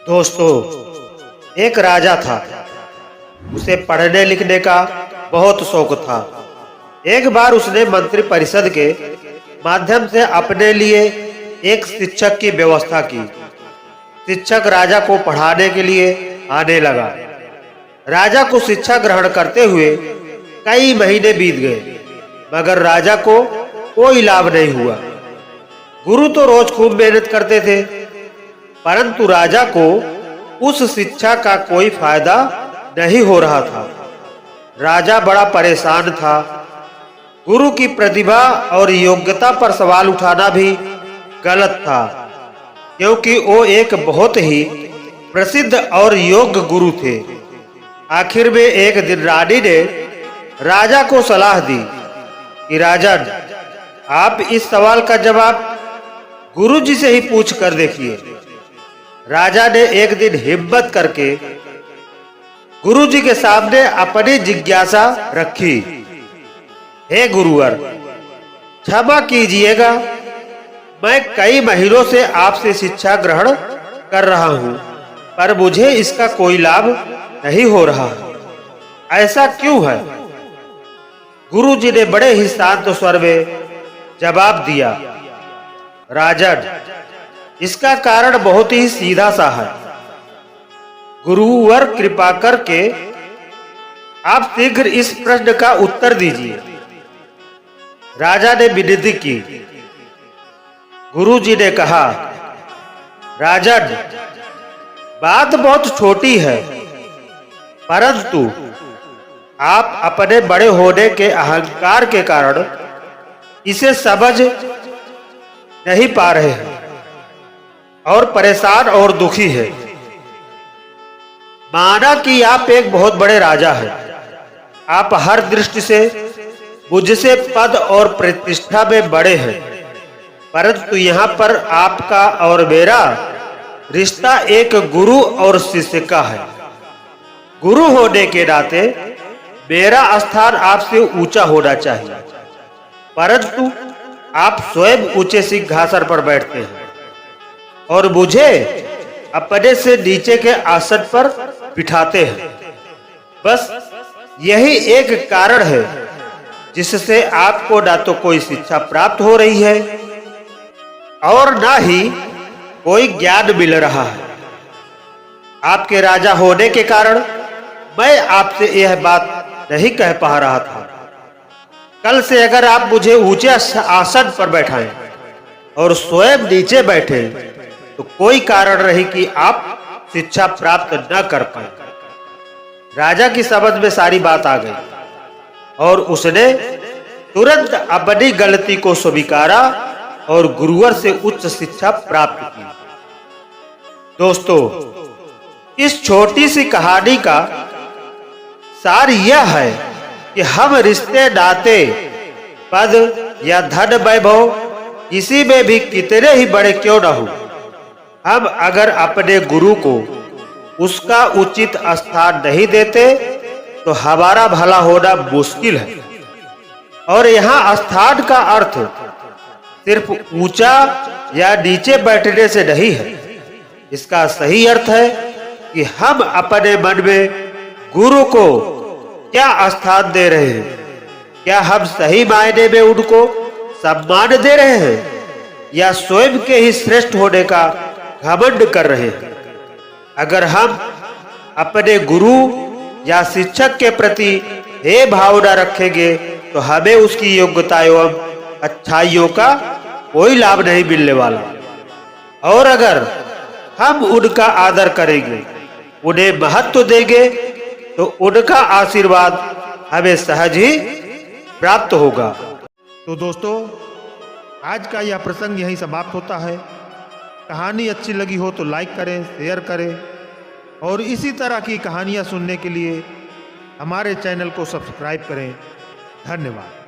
दोस्तों, एक राजा था। उसे पढ़ने लिखने का बहुत शौक था। एक बार उसने मंत्री परिषद के माध्यम से अपने लिए एक शिक्षक की व्यवस्था की। शिक्षक राजा को पढ़ाने के लिए आने लगा। राजा को शिक्षा ग्रहण करते हुए कई महीने बीत गए, मगर राजा को कोई लाभ नहीं हुआ। गुरु तो रोज खूब मेहनत करते थे, परंतु राजा को उस शिक्षा का कोई फायदा नहीं हो रहा था। राजा बड़ा परेशान था। गुरु की प्रतिभा और योग्यता पर सवाल उठाना भी गलत था, क्योंकि वो एक बहुत ही प्रसिद्ध और योग्य गुरु थे। आखिर में एक दिन रानी ने राजा को सलाह दी कि राजन, आप इस सवाल का जवाब गुरु जी से ही पूछ कर देखिए। राजा ने एक दिन हिम्मत करके गुरु जी के सामने अपनी जिज्ञासा रखी। हे गुरुवर, क्षमा कीजिएगा, मैं कई महीनों से आपसे शिक्षा ग्रहण कर रहा हूँ, पर मुझे इसका कोई लाभ नहीं हो रहा। ऐसा क्यों है? गुरु जी ने बड़े ही शांत स्वर में जवाब दिया, राजन, इसका कारण बहुत ही सीधा सा है। गुरुवर, कृपा करके आप शीघ्र इस प्रश्न का उत्तर दीजिए। राजा ने विनती की। गुरु जी ने कहा, राजन, बात बहुत छोटी है, परंतु आप अपने बड़े होने के अहंकार के कारण इसे समझ नहीं पा रहे हैं और परेशान और दुखी है। माना कि आप एक बहुत बड़े राजा हैं। आप हर दृष्टि से मुझसे पद और प्रतिष्ठा में बड़े हैं, परंतु यहाँ पर आपका और मेरा रिश्ता एक गुरु और शिष्य का है। गुरु होने के नाते मेरा स्थान आपसे ऊंचा होना चाहिए, परंतु आप स्वयं ऊंचे सिंहासन पर बैठते हैं और मुझे अपने से नीचे के आसन पर बिठाते हैं। बस यही एक कारण है जिससे आपको ना तो कोई शिक्षा प्राप्त हो रही है और ना ही कोई ज्ञान मिल रहा है। आपके राजा होने के कारण मैं आपसे यह बात नहीं कह पा रहा था। कल से अगर आप मुझे ऊंचे आसन पर बैठाएं और स्वयं नीचे बैठे तो कोई कारण नहीं कि आप शिक्षा प्राप्त न कर पाए। राजा की समझ में सारी बात आ गई और उसने तुरंत अपनी गलती को स्वीकारा और गुरुवर से उच्च शिक्षा प्राप्त की। दोस्तों, इस छोटी सी कहानी का सार यह है कि हम रिश्ते, नाते, पद या धन वैभव किसी में भी कितने ही बड़े क्यों न हो, हम अगर अपने गुरु को उसका उचित स्थान नहीं देते तो हमारा भला होना मुश्किल है। और यहाँ स्थान का अर्थ सिर्फ ऊंचा या नीचे बैठने से नहीं है। इसका सही अर्थ है कि हम अपने मन में गुरु को क्या स्थान दे रहे हैं। क्या हम सही मायने में उनको सम्मान दे रहे हैं या स्वयं के ही श्रेष्ठ होने का घमंड कर रहे हैं? अगर हम अपने गुरु या शिक्षक के प्रति हे भावना रखेंगे तो हमें उसकी योग्यता एवं अच्छाइयों का कोई लाभ नहीं मिलने वाला। और अगर हम उनका आदर करेंगे, उन्हें महत्व देंगे, तो उनका आशीर्वाद हमें सहज ही प्राप्त होगा। तो दोस्तों, आज का यह प्रसंग यहीं समाप्त होता है। कहानी अच्छी लगी हो तो लाइक करें, शेयर करें और इसी तरह की कहानियाँ सुनने के लिए हमारे चैनल को सब्सक्राइब करें। धन्यवाद।